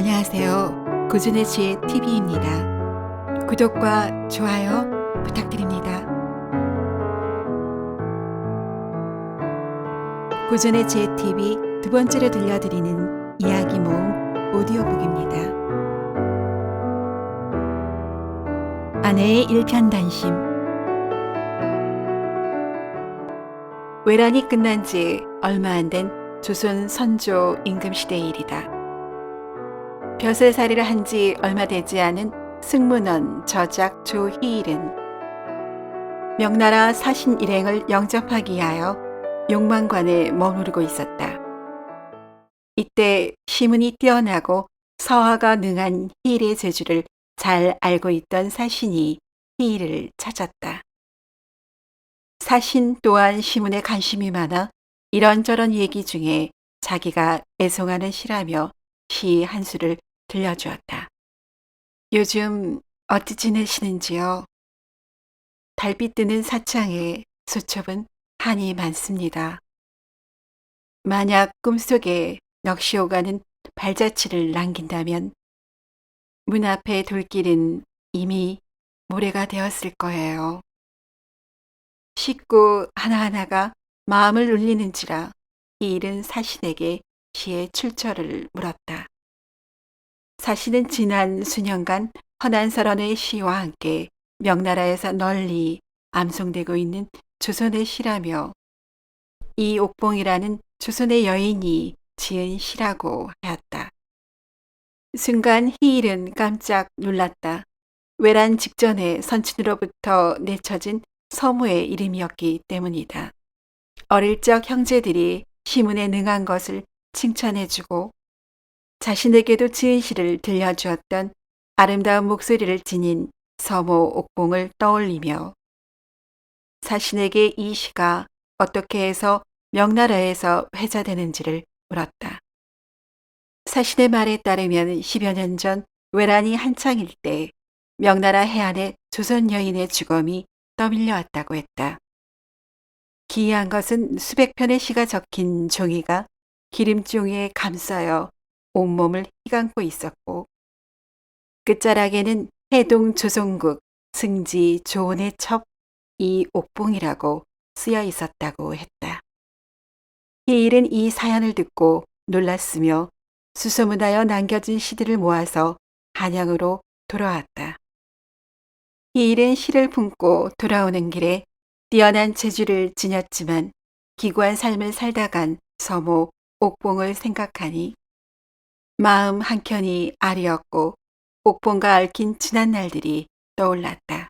안녕하세요. 고준의 지혜 TV입니다. 구독과 좋아요 부탁드립니다. 고준의 지혜 TV 두 번째로 들려드리는 이야기 모음 오디오북입니다. 아내의 일편단심. 외란이 끝난 지 얼마 안 된 조선 선조 임금시대의 일이다. 벼슬살이를 한 지 얼마 되지 않은 승문원 저작 조희일은 명나라 사신 일행을 영접하기 위하여 용만관에 머무르고 있었다. 이때 시문이 뛰어나고 서화가 능한 희일의 재주를 잘 알고 있던 사신이 희일을 찾았다. 사신 또한 시문에 관심이 많아 이런저런 얘기 중에 자기가 애송하는 시라며 시 한 수를 들려주었다. 요즘 어찌 지내시는지요? 달빛 드는 사창에 수첩은 한이 많습니다. 만약 꿈속에 넋이 오가는 발자취를 남긴다면 문 앞의 돌길은 이미 모래가 되었을 거예요. 식구 하나하나가 마음을 울리는지라 이 일은 사신에게 시의 출처를 물었다. 사신은 지난 수년간 허난설원의 시와 함께 명나라에서 널리 암송되고 있는 조선의 시라며 이 옥봉이라는 조선의 여인이 지은 시라고 하였다. 순간 희일은 깜짝 놀랐다. 외란 직전에 선친으로부터 내쳐진 서무의 이름이었기 때문이다. 어릴 적 형제들이 시문에 능한 것을 칭찬해주고 자신에게도 지은 시를 들려주었던 아름다운 목소리를 지닌 서모 옥봉을 떠올리며 자신에게 이 시가 어떻게 해서 명나라에서 회자되는지를 물었다. 사신의 말에 따르면 10여 년 전 외란이 한창일 때 명나라 해안에 조선 여인의 주검이 떠밀려 왔다고 했다. 기이한 것은 수백 편의 시가 적힌 종이가 기름종이에 감싸여 온몸을 휘감고 있었고 끝자락에는 해동 조선국 승지 조원의 첩 이 옥봉이라고 쓰여 있었다고 했다. 희일은 이 사연을 듣고 놀랐으며 수소문하여 남겨진 시들을 모아서 한양으로 돌아왔다. 희일은 시를 품고 돌아오는 길에 뛰어난 재주를 지녔지만 기구한 삶을 살다간 서모 옥봉을 생각하니 마음 한켠이 아리었고 옥봉과 얽힌 지난 날들이 떠올랐다.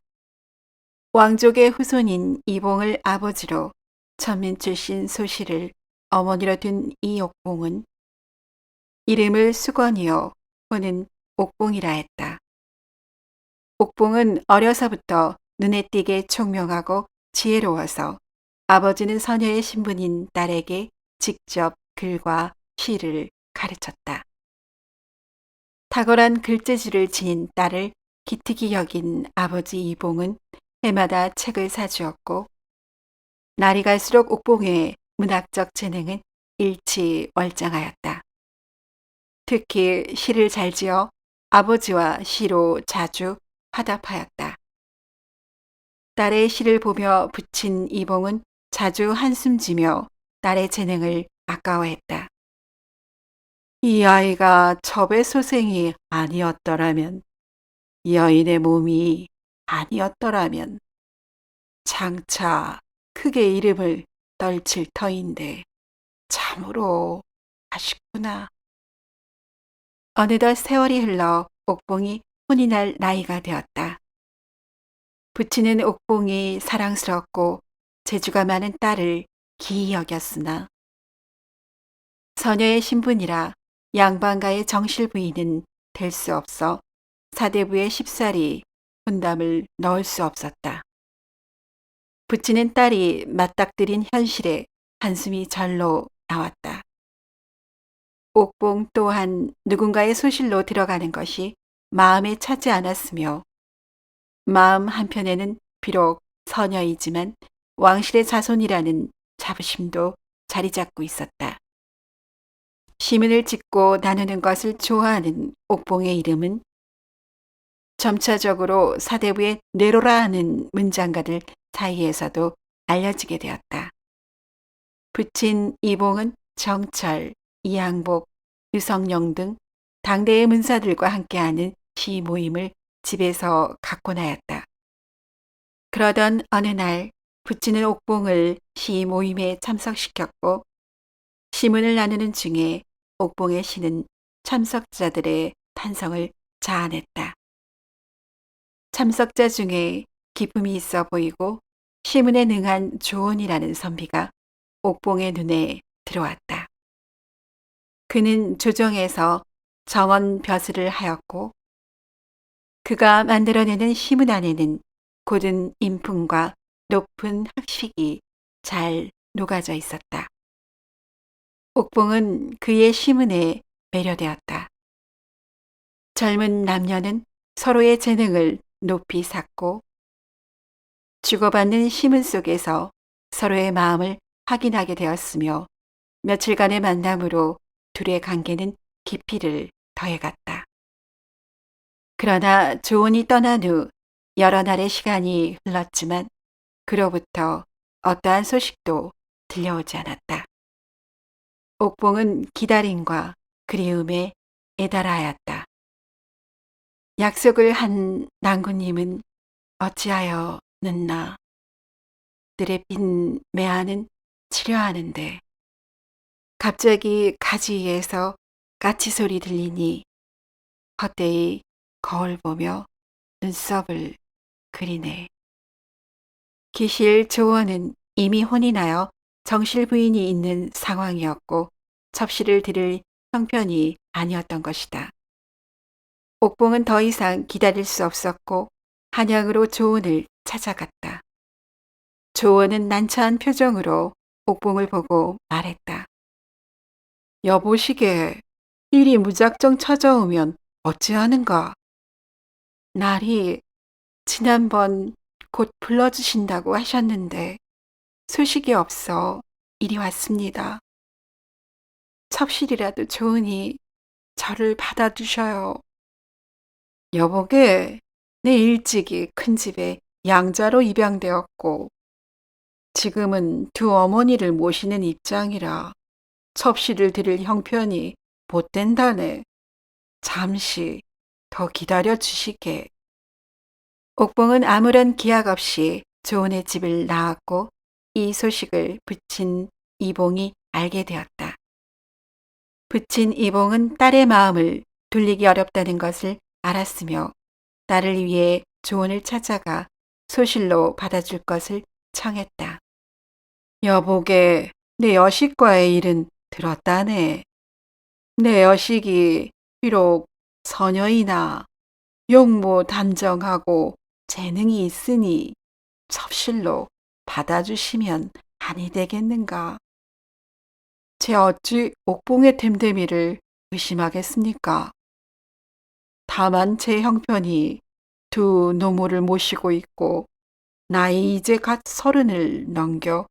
왕족의 후손인 이봉을 아버지로 천민 출신 소씨를 어머니로 둔 이 옥봉은 이름을 수건이요 호는 옥봉이라 했다. 옥봉은 어려서부터 눈에 띄게 총명하고 지혜로워서 아버지는 서녀의 신분인 딸에게 직접 글과 시를 가르쳤다. 탁월한 글재주를 지닌 딸을 기특히 여긴 아버지 이봉은 해마다 책을 사주었고 날이 갈수록 옥봉의 문학적 재능은 일치월장하였다. 특히 시를 잘 지어 아버지와 시로 자주 화답하였다. 딸의 시를 보며 붙인 이봉은 자주 한숨 지며 딸의 재능을 아까워했다. 이 아이가 첩의 소생이 아니었더라면, 여인의 몸이 아니었더라면 장차 크게 이름을 떨칠 터인데 참으로 아쉽구나. 어느덧 세월이 흘러 옥봉이 혼이 날 나이가 되었다. 부치는 옥봉이 사랑스럽고 재주가 많은 딸을 기이 여겼으나 서녀의 신분이라 양반가의 정실 부인은 될 수 없어 사대부의 쉽사리 혼담을 넣을 수 없었다. 부치는 딸이 맞닥뜨린 현실에 한숨이 절로 나왔다. 옥봉 또한 누군가의 소실로 들어가는 것이 마음에 차지 않았으며 마음 한편에는 비록 서녀이지만 왕실의 자손이라는 자부심도 자리 잡고 있었다. 시문을 짓고 나누는 것을 좋아하는 옥봉의 이름은 점차적으로 사대부의 내로라 하는 문장가들 사이에서도 알려지게 되었다. 부친 이봉은 정철, 이항복, 유성룡 등 당대의 문사들과 함께하는 시 모임을 집에서 갖곤 하였다. 그러던 어느 날 부친은 옥봉을 시 모임에 참석시켰고 시문을 나누는 중에 옥봉의 시는 참석자들의 탄성을 자아냈다. 참석자 중에 기품이 있어 보이고 시문에 능한 조언이라는 선비가 옥봉의 눈에 들어왔다. 그는 조정에서 정원 벼슬을 하였고 그가 만들어내는 시문 안에는 고든 인품과 높은 학식이 잘 녹아져 있었다. 옥봉은 그의 시문에 매료되었다. 젊은 남녀는 서로의 재능을 높이 샀고 주고받는 시문 속에서 서로의 마음을 확인하게 되었으며 며칠간의 만남으로 둘의 관계는 깊이를 더해갔다. 그러나 조언이 떠난 후 여러 날의 시간이 흘렀지만 그로부터 어떠한 소식도 들려오지 않았다. 옥봉은 기다림과 그리움에 애달하였다. 약속을 한 낭군님은 어찌하여 늦나. 들의 빈 매화는 치료하는데 갑자기 가지 위에서 까치 소리 들리니 헛되이 거울 보며 눈썹을 그리네. 기실 조원은 이미 혼이 나여 정실 부인이 있는 상황이었고 접시를 드릴 형편이 아니었던 것이다. 옥봉은 더 이상 기다릴 수 없었고 한양으로 조원을 찾아갔다. 조원은 난처한 표정으로 옥봉을 보고 말했다. 여보시게 일이 무작정 찾아오면 어찌하는가? 날이 지난번 곧 불러주신다고 하셨는데 소식이 없어 이리 왔습니다. 첩실이라도 좋으니 저를 받아주셔요. 여보게 내 일찍이 큰 집에 양자로 입양되었고 지금은 두 어머니를 모시는 입장이라 첩시를 드릴 형편이 못된다네. 잠시 더 기다려 주시게. 옥봉은 아무런 기약 없이 조은의 집을 나왔고 이 소식을 부친 이봉이 알게 되었다. 부친 이봉은 딸의 마음을 돌리기 어렵다는 것을 알았으며 딸을 위해 조은을 찾아가 소실로 받아줄 것을 청했다. 여보게 내 여식과의 일은 들었다네. 내 여식이 비록 서녀이나 용모 단정하고 재능이 있으니 섭실로 받아주시면 아니 되겠는가. 제 어찌 옥봉의 됨됨이를 의심하겠습니까? 다만 제 형편이 두 노모를 모시고 있고 나이 이제 갓 30을 넘겨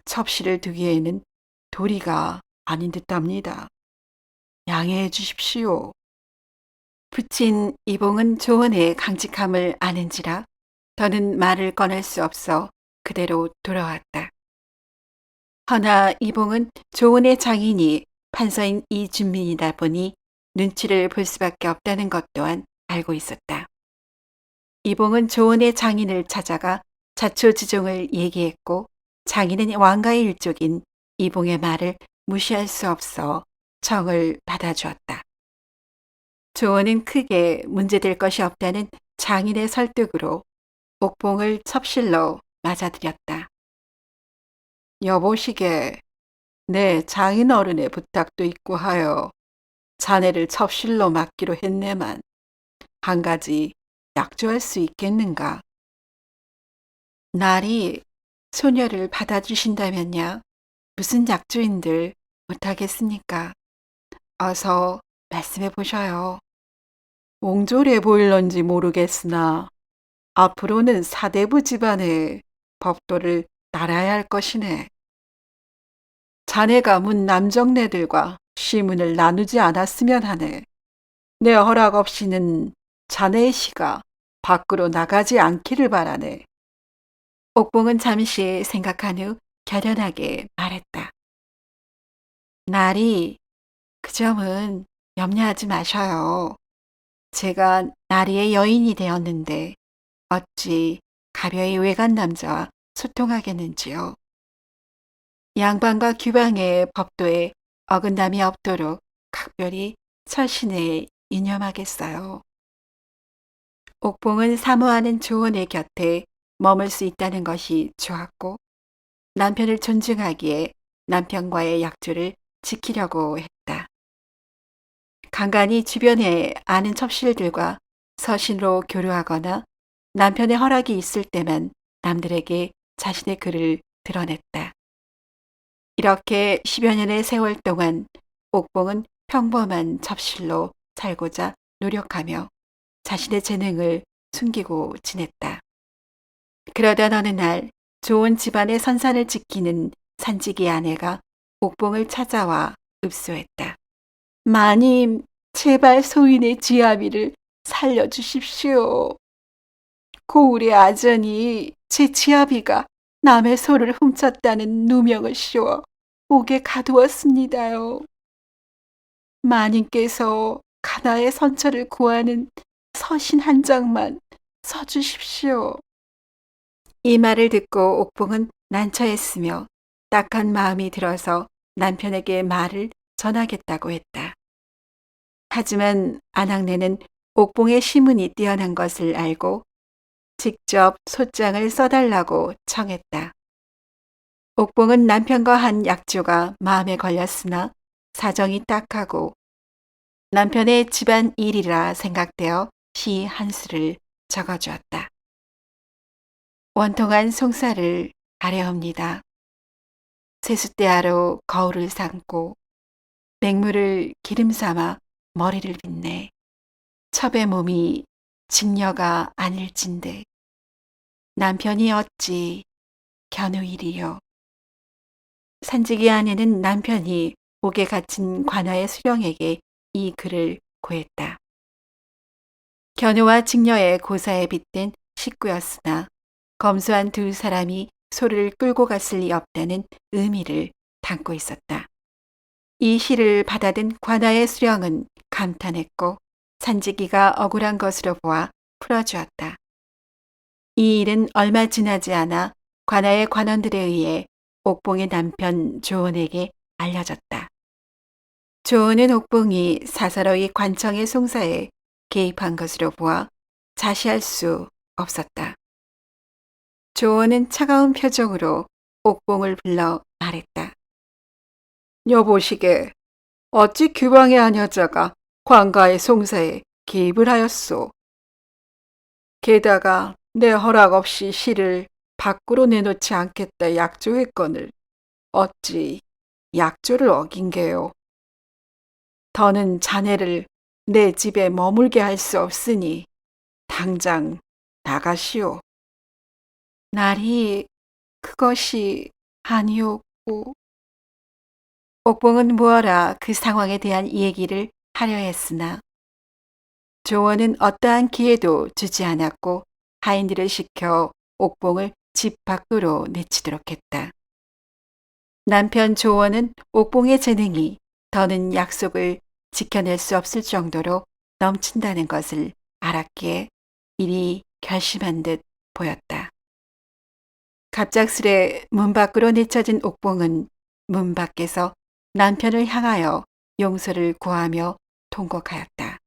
첩시를 두기에는 도리가 아닌 듯합니다. 양해해 주십시오. 부친 이봉은 조언의 강직함을 아는지라 더는 말을 꺼낼 수 없어 그대로 돌아왔다. 허나 이봉은 조언의 장인이 판서인 이준민이다 보니 눈치를 볼 수밖에 없다는 것 또한 알고 있었다. 이봉은 조언의 장인을 찾아가 자초지종을 얘기했고 장인은 왕가의 일족인 이봉의 말을 무시할 수 없어 청을 받아주었다. 조언은 크게 문제될 것이 없다는 장인의 설득으로 옥봉을 첩실로 맞아들였다. 여보시게 내 장인 어른의 부탁도 있고 하여 자네를 첩실로 맡기로 했네만 한 가지 약조할 수 있겠는가? 날이 소녀를 받아주신다면야 무슨 약조인들 못하겠습니까? 어서 말씀해 보셔요. 옹졸해 보일런지 모르겠으나 앞으로는 사대부 집안의 법도를 따라야 할 것이네. 자네가 문 남정네들과 시문을 나누지 않았으면 하네. 내 허락 없이는 자네의 시가 밖으로 나가지 않기를 바라네. 옥봉은 잠시 생각한 후 결연하게 말했다. 나리, 그 점은 염려하지 마셔요. 제가 나리의 여인이 되었는데 어찌 가벼이 외간 남자와 소통하겠는지요. 양반과 규방의 법도에 어긋남이 없도록 각별히 처신에 유념하겠어요. 옥봉은 사모하는 조언의 곁에 머물 수 있다는 것이 좋았고 남편을 존중하기에 남편과의 약조를 지키려고 했다. 간간히 주변에 아는 첩실들과 서신으로 교류하거나 남편의 허락이 있을 때만 남들에게 자신의 글을 드러냈다. 이렇게 10여 년의 세월 동안 옥봉은 평범한 첩실로 살고자 노력하며 자신의 재능을 숨기고 지냈다. 그러던 어느 날 좋은 집안의 선산을 지키는 산지기 아내가 옥봉을 찾아와 읍소했다. 마님, 제발 소인의 지아비를 살려주십시오. 고을의 아전이 제 지아비가 남의 소를 훔쳤다는 누명을 씌워 옥에 가두었습니다요. 마님께서 가나의 선처를 구하는 서신 한 장만 써주십시오. 이 말을 듣고 옥봉은 난처했으며 딱한 마음이 들어서 남편에게 말을 전하겠다고 했다. 하지만 안학내는 옥봉의 시문이 뛰어난 것을 알고 직접 소장을 써달라고 청했다. 옥봉은 남편과 한 약조가 마음에 걸렸으나 사정이 딱하고 남편의 집안 일이라 생각되어 시 한 수를 적어주었다. 원통한 송사를 아뢰옵니다. 세숫대야로 거울을 삼고 맹물을 기름 삼아 머리를 빗네. 첩의 몸이 직녀가 아닐진데 남편이 어찌 견우일이요. 산지기 아내는 남편이 옥에 갇힌 관아의 수령에게 이 글을 고했다. 견우와 직녀의 고사에 빗댄 식구였으나 검소한 두 사람이 소를 끌고 갔을 리 없다는 의미를 담고 있었다. 이 시를 받아든 관아의 수령은 감탄했고 산지기가 억울한 것으로 보아 풀어주었다. 이 일은 얼마 지나지 않아 관아의 관원들에 의해 옥봉의 남편 조원에게 알려졌다. 조원은 옥봉이 사사로이 관청의 송사에 개입한 것으로 보아 자시할 수 없었다. 조원은 차가운 표정으로 옥봉을 불러 말했다. 여보시게, 어찌 규방의 아녀자가 관가의 송사에 개입을 하였소. 게다가 내 허락 없이 시를 밖으로 내놓지 않겠다 약조했거늘 어찌 약조를 어긴 게요. 더는 자네를 내 집에 머물게 할 수 없으니 당장 나가시오. 날이 그것이 아니었고. 옥봉은 무어라 그 상황에 대한 얘기를 하려 했으나 조원은 어떠한 기회도 주지 않았고 하인들을 시켜 옥봉을 집 밖으로 내치도록 했다. 남편 조원은 옥봉의 재능이 더는 약속을 지켜낼 수 없을 정도로 넘친다는 것을 알았기에 이리 결심한 듯 보였다. 갑작스레 문 밖으로 내쳐진 옥봉은 문 밖에서 남편을 향하여 용서를 구하며 통곡하였다.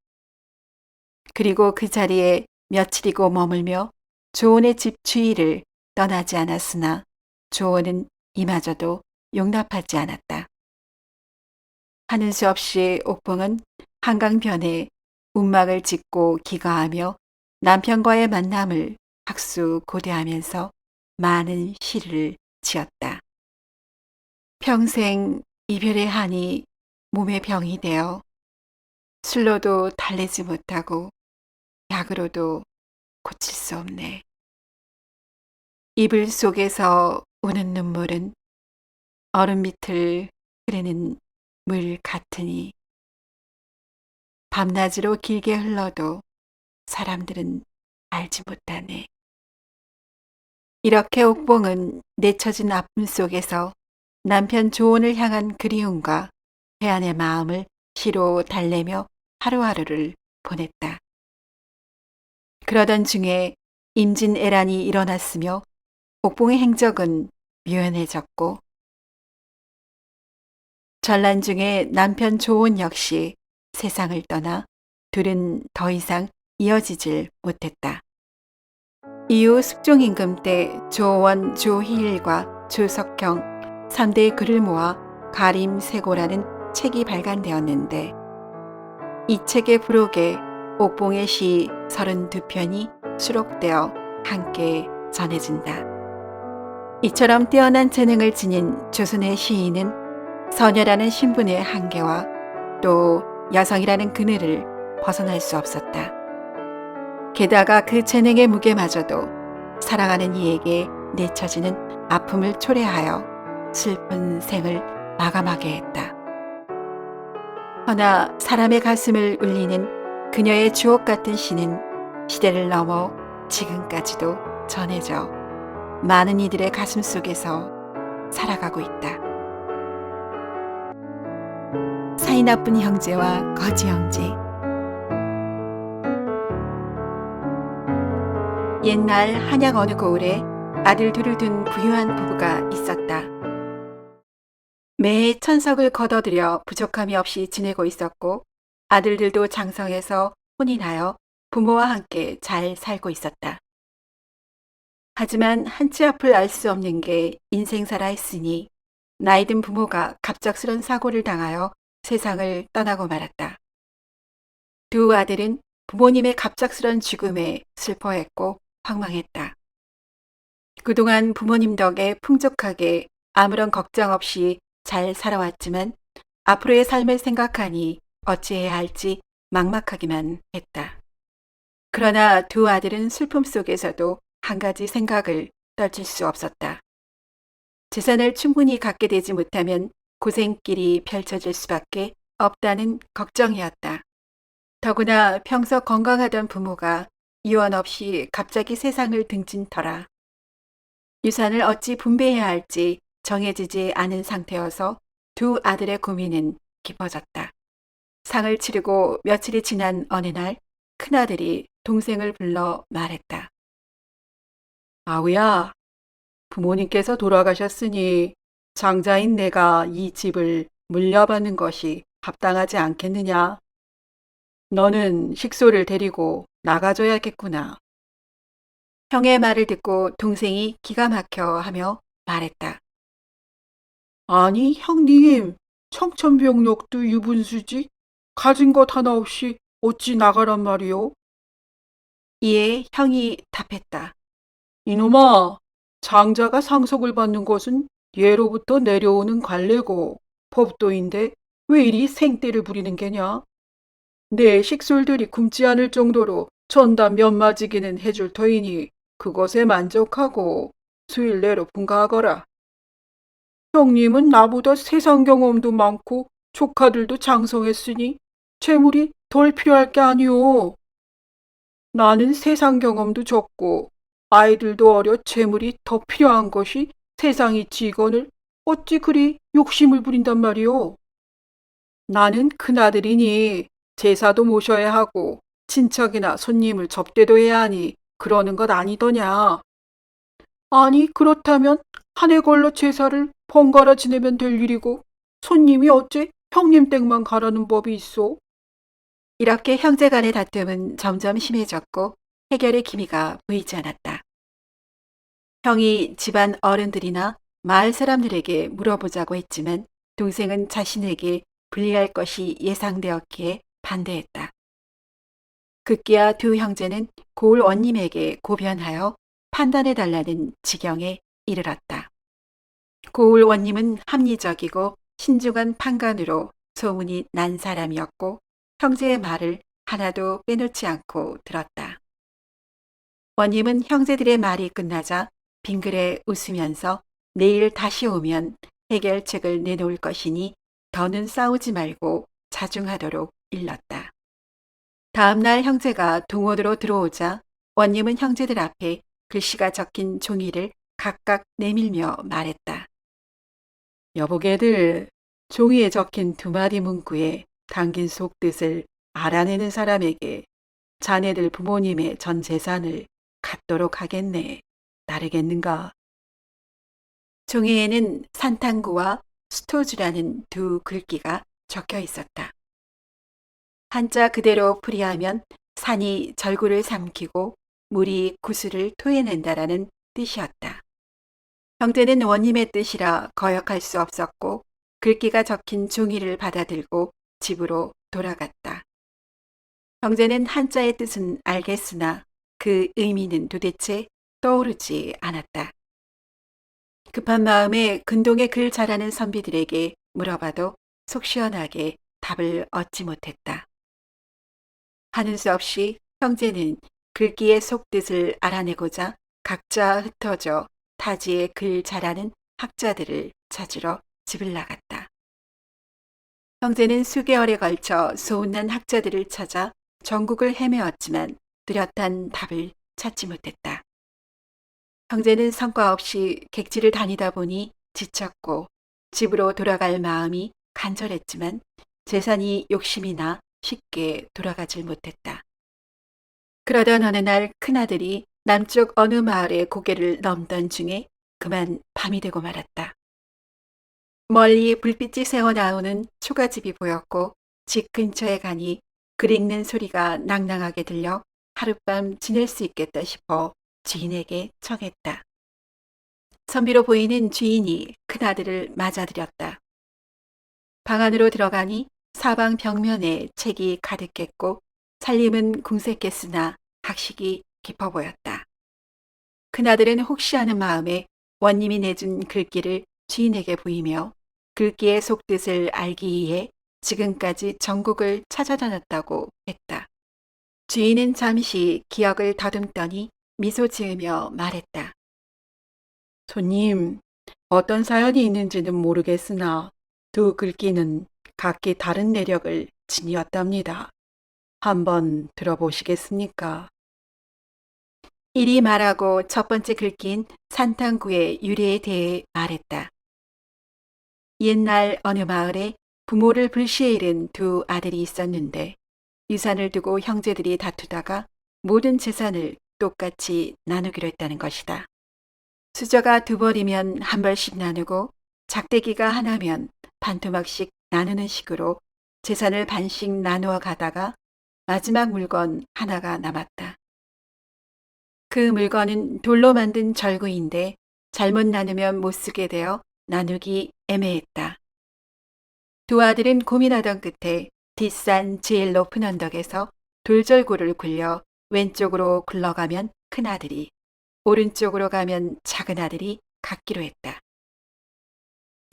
그리고 그 자리에 며칠이고 머물며 조원의 집 주위를 떠나지 않았으나 조원은 이마저도 용납하지 않았다. 하는 수 없이 옥봉은 한강변에 움막을 짓고 기거하며 남편과의 만남을 학수고대하면서 많은 시를 지었다. 평생 이별의 한이 몸에 병이 되어 술로도 달래지 못하고 약으로도 고칠 수 없네. 이불 속에서 우는 눈물은 얼음 밑을 흐르는 물 같으니 밤낮으로 길게 흘러도 사람들은 알지 못하네. 이렇게 옥봉은 내쳐진 아픔 속에서 남편 조언을 향한 그리움과 회한의 마음을 시로 달래며 하루하루를 보냈다. 그러던 중에 임진애란이 일어났으며 옥봉의 행적은 묘연해졌고 전란 중에 남편 조온 역시 세상을 떠나 둘은 더 이상 이어지질 못했다. 이후 숙종임금 때 조원, 조희일과 조석형 3대의 글을 모아 가림세고라는 책이 발간되었는데 이 책의 부록에 옥봉의 시 32편이 수록되어 함께 전해진다. 이처럼 뛰어난 재능을 지닌 조선의 시인은 서녀라는 신분의 한계와 또 여성이라는 그늘을 벗어날 수 없었다. 게다가 그 재능의 무게마저도 사랑하는 이에게 내쳐지는 아픔을 초래하여 슬픈 생을 마감하게 했다. 허나 사람의 가슴을 울리는 그녀의 주옥 같은 시는 시대를 넘어 지금까지도 전해져 많은 이들의 가슴 속에서 살아가고 있다. 사이 나쁜 형제와 거지 형제. 옛날 한양 어느 고을에 아들 둘을 둔 부유한 부부가 있었다. 매해 천석을 거둬들여 부족함이 없이 지내고 있었고 아들들도 장성해서 혼이 나여 부모와 함께 잘 살고 있었다. 하지만 한치 앞을 알 수 없는 게 인생사라 했으니 나이든 부모가 갑작스런 사고를 당하여 세상을 떠나고 말았다. 두 아들은 부모님의 갑작스런 죽음에 슬퍼했고 황망했다. 그동안 부모님 덕에 풍족하게 아무런 걱정 없이 잘 살아왔지만 앞으로의 삶을 생각하니 어찌해야 할지 막막하기만 했다. 그러나 두 아들은 슬픔 속에서도 한 가지 생각을 떨칠 수 없었다. 재산을 충분히 갖게 되지 못하면 고생길이 펼쳐질 수밖에 없다는 걱정이었다. 더구나 평소 건강하던 부모가 이원 없이 갑자기 세상을 등진 터라 유산을 어찌 분배해야 할지 정해지지 않은 상태여서 두 아들의 고민은 깊어졌다. 상을 치르고 며칠이 지난 어느 날 큰아들이 동생을 불러 말했다. 아우야, 부모님께서 돌아가셨으니 장자인 내가 이 집을 물려받는 것이 합당하지 않겠느냐? 너는 식소를 데리고 나가줘야겠구나. 형의 말을 듣고 동생이 기가 막혀 하며 말했다. 아니, 형님, 청천벽력도 유분수지 가진 것 하나 없이 어찌 나가란 말이오? 이에 형이 답했다. 이놈아, 장자가 상속을 받는 것은 예로부터 내려오는 관례고 법도인데 왜 이리 생떼를 부리는 게냐? 내 식솔들이 굶지 않을 정도로 전담 몇 마지기는 해줄 터이니 그것에 만족하고 수일 내로 분가하거라. 형님은 나보다 세상 경험도 많고 조카들도 장성했으니 재물이 덜 필요할 게 아니오. 나는 세상 경험도 적고 아이들도 어려 재물이 더 필요한 것이 세상이 지거늘 어찌 그리 욕심을 부린단 말이오. 나는 큰아들이니 제사도 모셔야 하고 친척이나 손님을 접대도 해야 하니 그러는 것 아니더냐. 아니 그렇다면 한 해 걸러 제사를 번갈아 지내면 될 일이고 손님이 어째 형님 댁만 가라는 법이 있어? 이렇게 형제 간의 다툼은 점점 심해졌고 해결의 기미가 보이지 않았다. 형이 집안 어른들이나 마을 사람들에게 물어보자고 했지만 동생은 자신에게 불리할 것이 예상되었기에 반대했다. 급기야 두 형제는 고을 원님에게 고변하여 판단해달라는 지경에 이르렀다. 고을 원님은 합리적이고 신중한 판관으로 소문이 난 사람이었고 형제의 말을 하나도 빼놓지 않고 들었다. 원님은 형제들의 말이 끝나자 빙그레 웃으면서 내일 다시 오면 해결책을 내놓을 것이니 더는 싸우지 말고 자중하도록 일렀다. 다음 날 형제가 동원으로 들어오자 원님은 형제들 앞에 글씨가 적힌 종이를 각각 내밀며 말했다. 여보게들, 종이에 적힌 두 마디 문구에 담긴 속뜻을 알아내는 사람에게 자네들 부모님의 전 재산을 갖도록 하겠네. 따르겠는가? 종이에는 산탕구와 수토주라는 두 글귀가 적혀 있었다. 한자 그대로 풀이하면 산이 절구를 삼키고 물이 구슬을 토해낸다라는 뜻이었다. 형제는 원님의 뜻이라 거역할 수 없었고 글귀가 적힌 종이를 받아들고 집으로 돌아갔다. 형제는 한자의 뜻은 알겠으나 그 의미는 도대체 떠오르지 않았다. 급한 마음에 근동에 글 잘하는 선비들에게 물어봐도 속 시원하게 답을 얻지 못했다. 하는 수 없이 형제는 글귀의 속뜻을 알아내고자 각자 흩어져 타지에 글 잘하는 학자들을 찾으러 집을 나갔다. 형제는 수개월에 걸쳐 소문난 학자들을 찾아 전국을 헤매었지만 뚜렷한 답을 찾지 못했다. 형제는 성과 없이 객지를 다니다 보니 지쳤고 집으로 돌아갈 마음이 간절했지만 재산이 욕심이 나 쉽게 돌아가질 못했다. 그러던 어느 날 큰아들이 남쪽 어느 마을에 고개를 넘던 중에 그만 밤이 되고 말았다. 멀리 불빛이 새어나오는 초가집이 보였고 집 근처에 가니 글 읽는 소리가 낭낭하게 들려 하룻밤 지낼 수 있겠다 싶어 주인에게 청했다. 선비로 보이는 주인이 큰아들을 맞아들였다. 방 안으로 들어가니 사방 벽면에 책이 가득했고 살림은 궁색했으나 학식이 깊어 보였다. 큰아들은 혹시 하는 마음에 원님이 내준 글귀를 주인에게 보이며 글귀의 속뜻을 알기 위해 지금까지 전국을 찾아다녔다고 했다. 주인은 잠시 기억을 더듬더니 미소 지으며 말했다. 손님, 어떤 사연이 있는지는 모르겠으나 두 글귀는 각기 다른 내력을 지니었답니다. 한번 들어보시겠습니까? 이리 말하고 첫 번째 글귀인 산탕구의 유래에 대해 말했다. 옛날 어느 마을에 부모를 불시에 잃은 두 아들이 있었는데 유산을 두고 형제들이 다투다가 모든 재산을 똑같이 나누기로 했다는 것이다. 수저가 두 벌이면 한 벌씩 나누고 작대기가 하나면 반토막씩 나누는 식으로 재산을 반씩 나누어 가다가 마지막 물건 하나가 남았다. 그 물건은 돌로 만든 절구인데 잘못 나누면 못 쓰게 되어 나누기 애매했다. 두 아들은 고민하던 끝에 뒷산 제일 높은 언덕에서 돌절구를 굴려 왼쪽으로 굴러가면 큰아들이, 오른쪽으로 가면 작은아들이 갖기로 했다.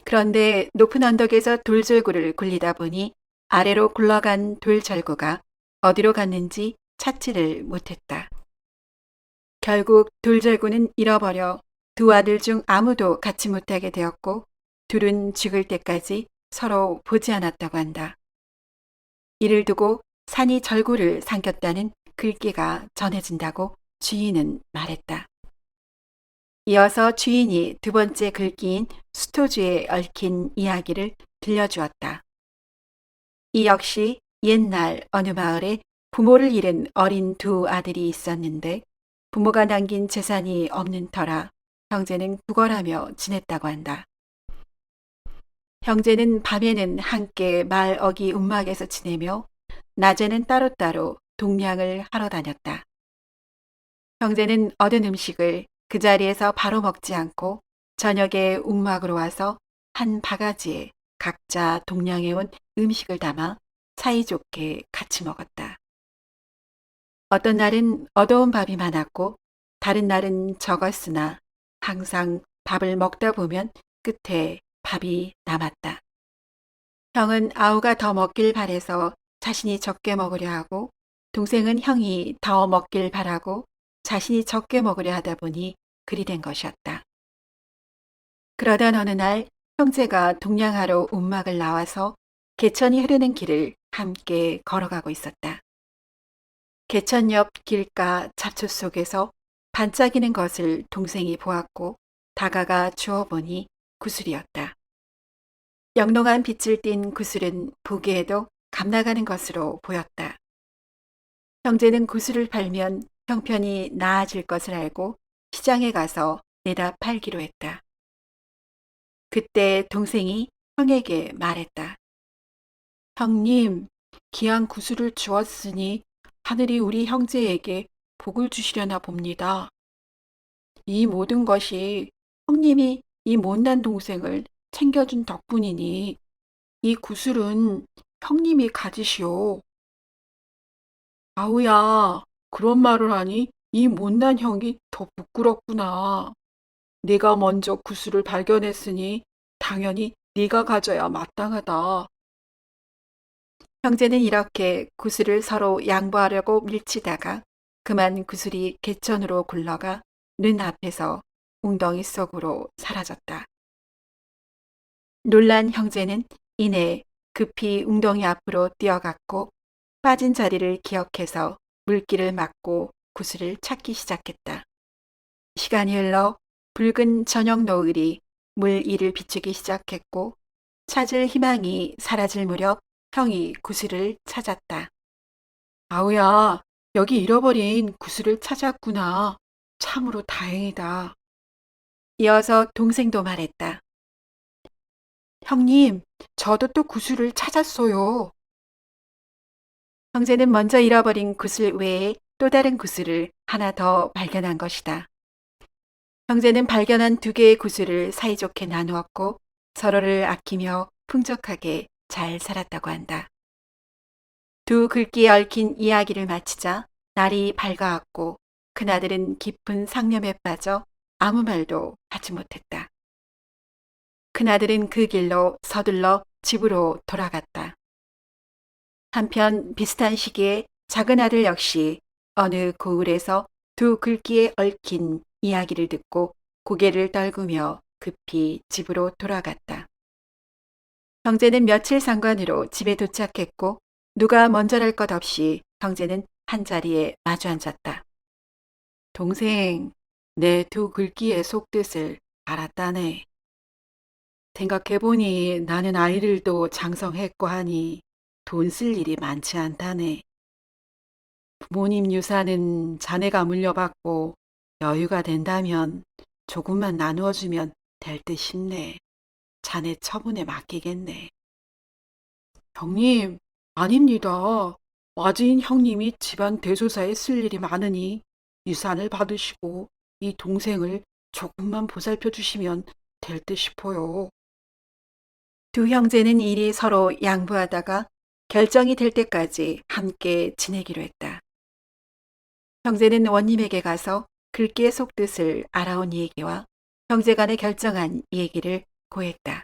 그런데 높은 언덕에서 돌절구를 굴리다 보니 아래로 굴러간 돌절구가 어디로 갔는지 찾지를 못했다. 결국 돌절구는 잃어버려 두 아들 중 아무도 갖지 못하게 되었고 둘은 죽을 때까지 서로 보지 않았다고 한다. 이를 두고 산이 절구를 삼켰다는 글귀가 전해진다고 주인은 말했다. 이어서 주인이 두 번째 글귀인 수토주에 얽힌 이야기를 들려주었다. 이 역시 옛날 어느 마을에 부모를 잃은 어린 두 아들이 있었는데 부모가 남긴 재산이 없는 터라 형제는 구걸하며 지냈다고 한다. 형제는 밤에는 함께 마을 어귀 움막에서 지내며 낮에는 따로따로 동량을 하러 다녔다. 형제는 얻은 음식을 그 자리에서 바로 먹지 않고 저녁에 움막으로 와서 한 바가지에 각자 동량해온 음식을 담아 사이좋게 같이 먹었다. 어떤 날은 얻어온 밥이 많았고 다른 날은 적었으나 항상 밥을 먹다 보면 끝에 밥이 남았다. 형은 아우가 더 먹길 바래서 자신이 적게 먹으려 하고 동생은 형이 더 먹길 바라고 자신이 적게 먹으려 하다 보니 그리 된 것이었다. 그러던 어느 날 형제가 동냥하러 움막을 나와서 개천이 흐르는 길을 함께 걸어가고 있었다. 개천 옆 길가 잡초 속에서 반짝이는 것을 동생이 보았고 다가가 주워보니 구슬이었다. 영롱한 빛을 띤 구슬은 보기에도 감나가는 것으로 보였다. 형제는 구슬을 팔면 형편이 나아질 것을 알고 시장에 가서 내다 팔기로 했다. 그때 동생이 형에게 말했다. 형님, 귀한 구슬을 주었으니 하늘이 우리 형제에게 복을 주시려나 봅니다. 이 모든 것이 형님이 이 못난 동생을 챙겨준 덕분이니 이 구슬은 형님이 가지시오. 아우야, 그런 말을 하니 이 못난 형이 더 부끄럽구나. 네가 먼저 구슬을 발견했으니 당연히 네가 가져야 마땅하다. 형제는 이렇게 구슬을 서로 양보하려고 밀치다가 그만 구슬이 개천으로 굴러가 눈 앞에서 웅덩이 속으로 사라졌다. 놀란 형제는 이내 급히 웅덩이 앞으로 뛰어갔고 빠진 자리를 기억해서 물길을 막고 구슬을 찾기 시작했다. 시간이 흘러 붉은 저녁 노을이 물 위를 비추기 시작했고 찾을 희망이 사라질 무렵 형이 구슬을 찾았다. 아우야, 여기 잃어버린 구슬을 찾았구나. 참으로 다행이다. 이어서 동생도 말했다. 형님, 저도 또 구슬을 찾았어요. 형제는 먼저 잃어버린 구슬 외에 또 다른 구슬을 하나 더 발견한 것이다. 형제는 발견한 두 개의 구슬을 사이좋게 나누었고 서로를 아끼며 풍족하게 잘 살았다고 한다. 두 글귀에 얽힌 이야기를 마치자 날이 밝아왔고 그나들은 깊은 상념에 빠져 아무 말도 하지 못했다. 그나들은 그 길로 서둘러 집으로 돌아갔다. 한편 비슷한 시기에 작은 아들 역시 어느 고을에서 두 글귀에 얽힌 이야기를 듣고 고개를 떨구며 급히 집으로 돌아갔다. 형제는 며칠 상관으로 집에 도착했고 누가 먼저랄 것 없이 형제는 한자리에 마주 앉았다. 동생, 내 두 글귀의 속뜻을 알았다네. 생각해보니 나는 아이들도 장성했고 하니 돈 쓸 일이 많지 않다네. 부모님 유산은 자네가 물려받고 여유가 된다면 조금만 나누어주면 될 듯 싶네. 자네 처분에 맡기겠네. 형님, 아닙니다. 맞이인 형님이 집안 대소사에 쓸 일이 많으니 유산을 받으시고 이 동생을 조금만 보살펴 주시면 될 듯 싶어요. 두 형제는 이리 서로 양보하다가 결정이 될 때까지 함께 지내기로 했다. 형제는 원님에게 가서 글귀의 속뜻을 알아온 얘기와 형제간에 결정한 얘기를 고했다.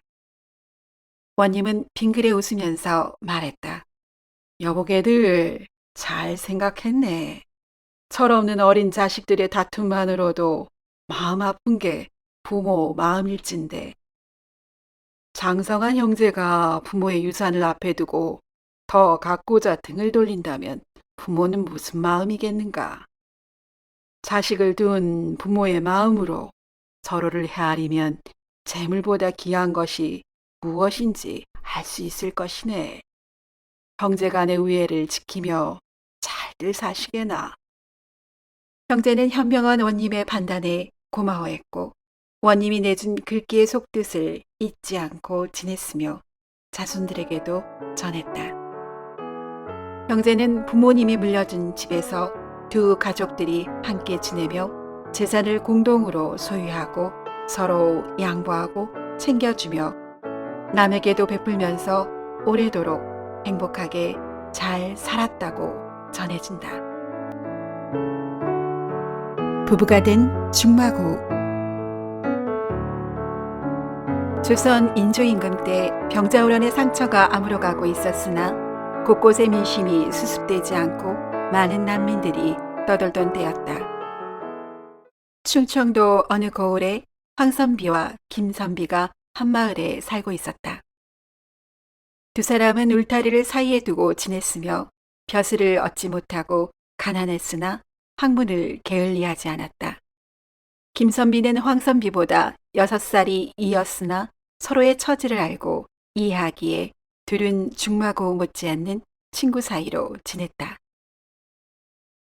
원님은 빙그레 웃으면서 말했다. 여보게들 잘 생각했네. 철없는 어린 자식들의 다툼만으로도 마음 아픈 게 부모 마음일진데 장성한 형제가 부모의 유산을 앞에 두고 더 갖고자 등을 돌린다면 부모는 무슨 마음이겠는가. 자식을 둔 부모의 마음으로 서로를 헤아리면 재물보다 귀한 것이 무엇인지 알 수 있을 것이네. 형제 간의 우애를 지키며 잘들 사시게나. 형제는 현명한 원님의 판단에 고마워했고 원님이 내준 글귀의 속뜻을 잊지 않고 지냈으며 자손들에게도 전했다. 형제는 부모님이 물려준 집에서 두 가족들이 함께 지내며 재산을 공동으로 소유하고 서로 양보하고 챙겨주며 남에게도 베풀면서 오래도록 행복하게 잘 살았다고 전해진다. 부부가 된 중마고. 조선 인조임금 때 병자호란의 상처가 아물어가고 있었으나 곳곳의 민심이 수습되지 않고 많은 난민들이 떠돌던 때였다. 충청도 어느 고을에 황선비와 김선비가 한마을에 살고 있었다. 두 사람은 울타리를 사이에 두고 지냈으며 벼슬을 얻지 못하고 가난했으나 학문을 게을리하지 않았다. 김선비는 황선비보다 6살이 이었으나 서로의 처지를 알고 이해하기에 둘은 중마고 못지않는 친구 사이로 지냈다.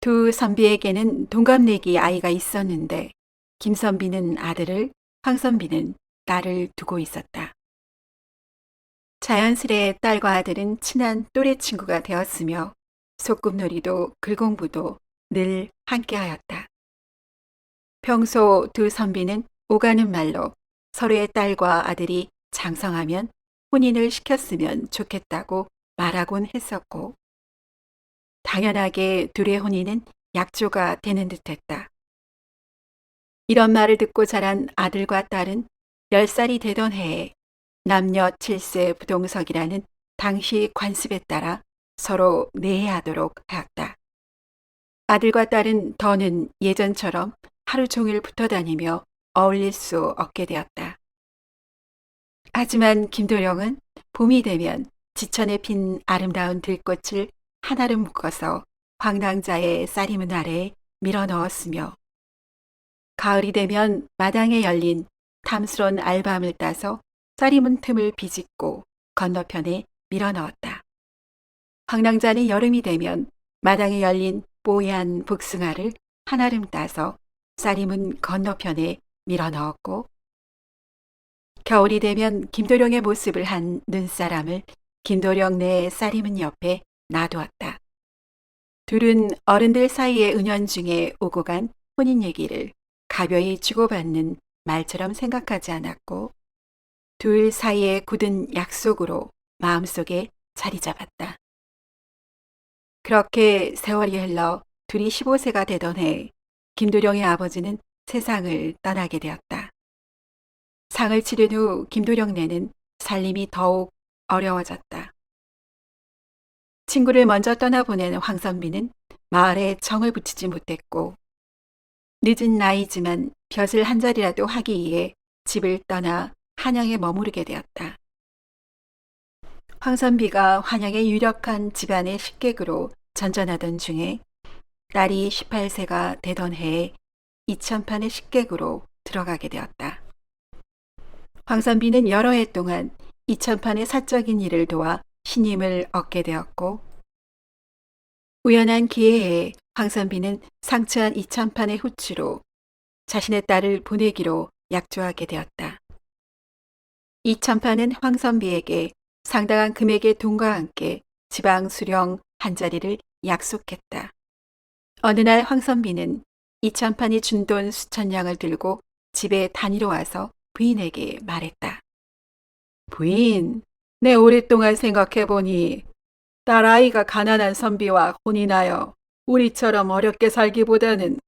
두 선비에게는 동갑내기 아이가 있었는데 김선비는 아들을, 황선비는 딸을 두고 있었다. 자연스레 딸과 아들은 친한 또래 친구가 되었으며 소꿉놀이도 글공부도 늘 함께하였다. 평소 두 선비는 오가는 말로 서로의 딸과 아들이 장성하면 혼인을 시켰으면 좋겠다고 말하곤 했었고, 당연하게 둘의 혼인은 약조가 되는 듯했다. 이런 말을 듣고 자란 아들과 딸은 10살이 되던 해에 남녀 7세 부동석이라는 당시 관습에 따라 서로 내해하도록 하였다. 아들과 딸은 더는 예전처럼 하루 종일 붙어 다니며 어울릴 수 없게 되었다. 하지만 김도령은 봄이 되면 지천에 핀 아름다운 들꽃을 하나로 묶어서 황당자의 쌀이문 아래에 밀어 넣었으며, 가을이 되면 마당에 열린 탐스런 알밤을 따서 쌀이문 틈을 비집고 건너편에 밀어 넣었다. 황당자는 여름이 되면 마당에 열린 뽀얀 복숭아를 한아름 따서 쌀이문 건너편에 밀어 넣었고, 겨울이 되면 김도령의 모습을 한 눈사람을 김도령 내 쌀이문 옆에 놔두었다. 둘은 어른들 사이의 은연중에 오고 간 혼인 얘기를 가벼이 주고받는 말처럼 생각하지 않았고, 둘 사이의 굳은 약속으로 마음속에 자리 잡았다. 그렇게 세월이 흘러 둘이 15세가 되던 해 김도령의 아버지는 세상을 떠나게 되었다. 상을 치른 후 김도령네는 살림이 더욱 어려워졌다. 친구를 먼저 떠나보낸 황선비는 마을에 정을 붙이지 못했고, 늦은 나이지만 벼슬 한 자리라도 하기 위해 집을 떠나 한양에 머무르게 되었다. 황선비가 한양의 유력한 집안의 식객으로 전전하던 중에 딸이 18세가 되던 해에 이천판의 식객으로 들어가게 되었다. 황선비는 여러 해 동안 이천판의 사적인 일을 도와 신임을 얻게 되었고, 우연한 기회에 황선비는 상처한 이천판의 후추로 자신의 딸을 보내기로 약조하게 되었다. 이천판은 황선비에게 상당한 금액의 돈과 함께 지방 수령 한 자리를 약속했다. 어느 날 황선비는 이천판이 준 돈 수천 냥을 들고 집에 다니러 와서 부인에게 말했다. 부인, 내 오랫동안 생각해보니 딸아이가 가난한 선비와 혼인하여 우리처럼 어렵게 살기보다는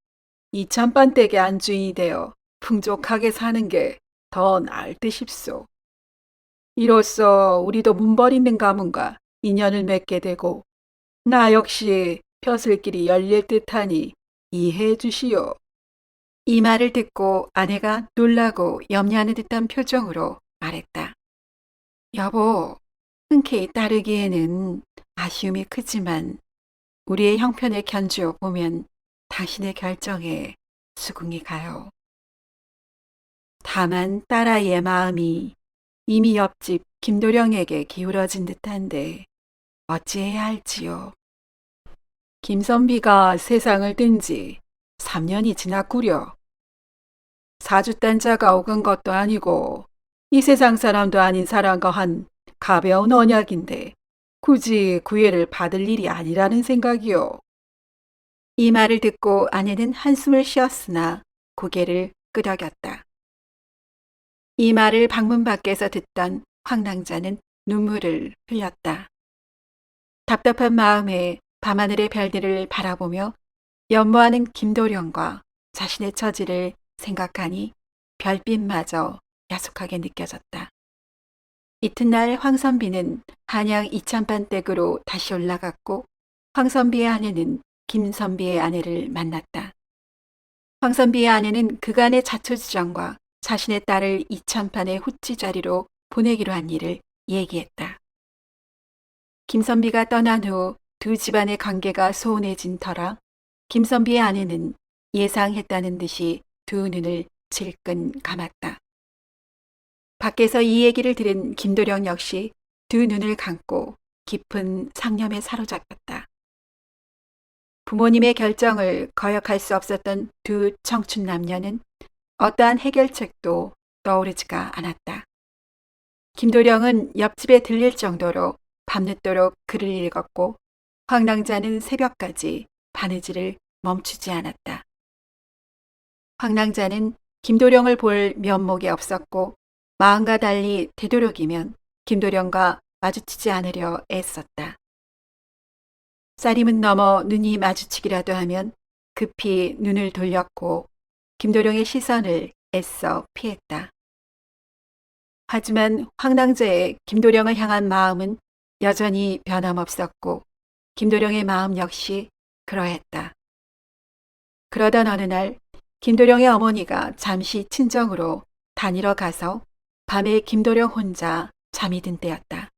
이천판 댁의 안주인이 되어 풍족하게 사는 게 더 나을 듯싶소. 이로써 우리도 문벌 있는 가문과 인연을 맺게 되고 나 역시 벼슬길이 열릴 듯하니 이해해 주시오. 이 말을 듣고 아내가 놀라고 염려하는 듯한 표정으로 말했다. 여보, 흔쾌히 따르기에는 아쉬움이 크지만 우리의 형편을 견주어 보면 당신의 결정에 수긍이 가요. 다만 딸아이의 마음이 이미 옆집 김도령에게 기울어진 듯한데 어찌해야 할지요. 김선비가 세상을 뜬 지 3년이 지났구려. 사주단자가 오근 것도 아니고 이 세상 사람도 아닌 사람과 한 가벼운 언약인데 굳이 구애를 받을 일이 아니라는 생각이요. 이 말을 듣고 아내는 한숨을 쉬었으나 고개를 끄덕였다. 이 말을 방문 밖에서 듣던 황당자는 눈물을 흘렸다. 답답한 마음에 밤하늘의 별들을 바라보며 연모하는 김도령과 자신의 처지를 생각하니 별빛마저 야속하게 느껴졌다. 이튿날 황선비는 한양 이천판 댁으로 다시 올라갔고, 황선비의 아내는 김선비의 아내를 만났다. 황선비의 아내는 그간의 자초지정과 자신의 딸을 이천판의 후치자리로 보내기로 한 일을 얘기했다. 김선비가 떠난 후 두 집안의 관계가 소원해진 터라 김선비의 아내는 예상했다는 듯이 두 눈을 질끈 감았다. 밖에서 이 얘기를 들은 김도령 역시 두 눈을 감고 깊은 상념에 사로잡혔다. 부모님의 결정을 거역할 수 없었던 두 청춘 남녀는 어떠한 해결책도 떠오르지가 않았다. 김도령은 옆집에 들릴 정도로 밤늦도록 글을 읽었고 황낭자는 새벽까지 바느질을 멈추지 않았다. 황낭자는 김도령을 볼 면목이 없었고 마음과 달리 되도록이면 김도령과 마주치지 않으려 애썼다. 쌀임은 넘어 눈이 마주치기라도 하면 급히 눈을 돌렸고 김도령의 시선을 애써 피했다. 하지만 황낭자의 김도령을 향한 마음은 여전히 변함없었고 김도령의 마음 역시 그러했다. 그러던 어느 날 김도령의 어머니가 잠시 친정으로 다니러 가서 밤에 김도령 혼자 잠이 든 때였다.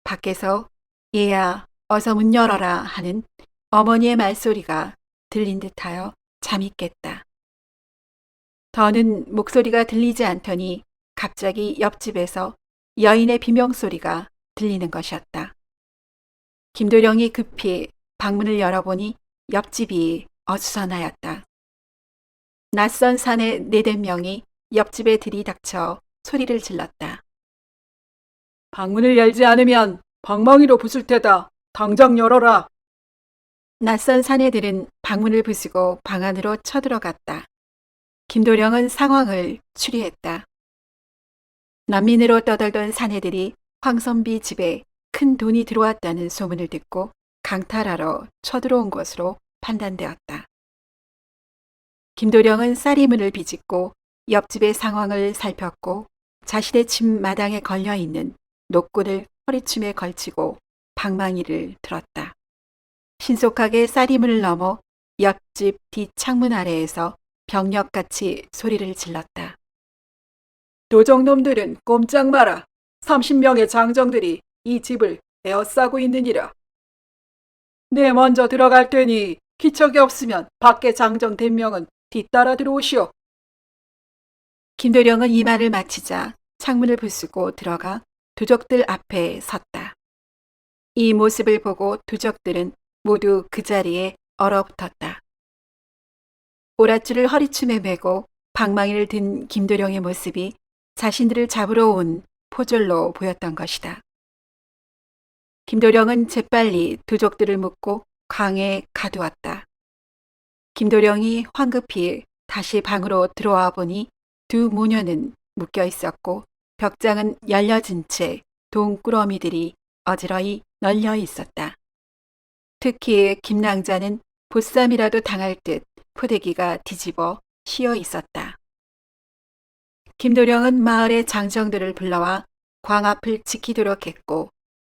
밖에서 얘야 어서 문 열어라 하는 어머니의 말소리가 들린 듯하여 잠이 깼다. 더는 목소리가 들리지 않더니 갑자기 옆집에서 여인의 비명소리가 들리는 것이었다. 김도령이 급히 방문을 열어보니 옆집이 어수선하였다. 낯선 사내 4~5명이 옆집에 들이닥쳐 소리를 질렀다. 방문을 열지 않으면 방망이로 부술 테다. 당장 열어라. 낯선 사내들은 방문을 부수고 방 안으로 쳐들어갔다. 김도령은 상황을 추리했다. 난민으로 떠돌던 사내들이 황선비 집에 큰 돈이 들어왔다는 소문을 듣고 강탈하러 쳐들어온 것으로 판단되었다. 김도령은 쌀이문을 비집고 옆집의 상황을 살폈고 자신의 집 마당에 걸려있는 노끈을 허리춤에 걸치고 방망이를 들었다. 신속하게 쌀이문을 넘어 옆집 뒷창문 아래에서 병력같이 소리를 질렀다. 도적놈들은 꼼짝 마라. 30명의 장정들이 이 집을 에워싸고 있느니라. 네 먼저 들어갈 테니 기척이 없으면 밖에 장정 100명은 뒤따라 들어오시오. 김도령은 이 말을 마치자 창문을 부수고 들어가 두적들 앞에 섰다. 이 모습을 보고 두적들은 모두 그 자리에 얼어붙었다. 오랏줄을 허리춤에 메고 방망이를 든 김도령의 모습이 자신들을 잡으러 온 포졸로 보였던 것이다. 김도령은 재빨리 두족들을 묶고 강에 가두었다. 김도령이 황급히 다시 방으로 들어와 보니 두 모녀는 묶여 있었고 벽장은 열려진 채 동꾸러미들이 어지러이 널려 있었다. 특히 김낭자는 보쌈이라도 당할 듯 포대기가 뒤집어 씌어 있었다. 김도령은 마을의 장정들을 불러와 광 앞을 지키도록 했고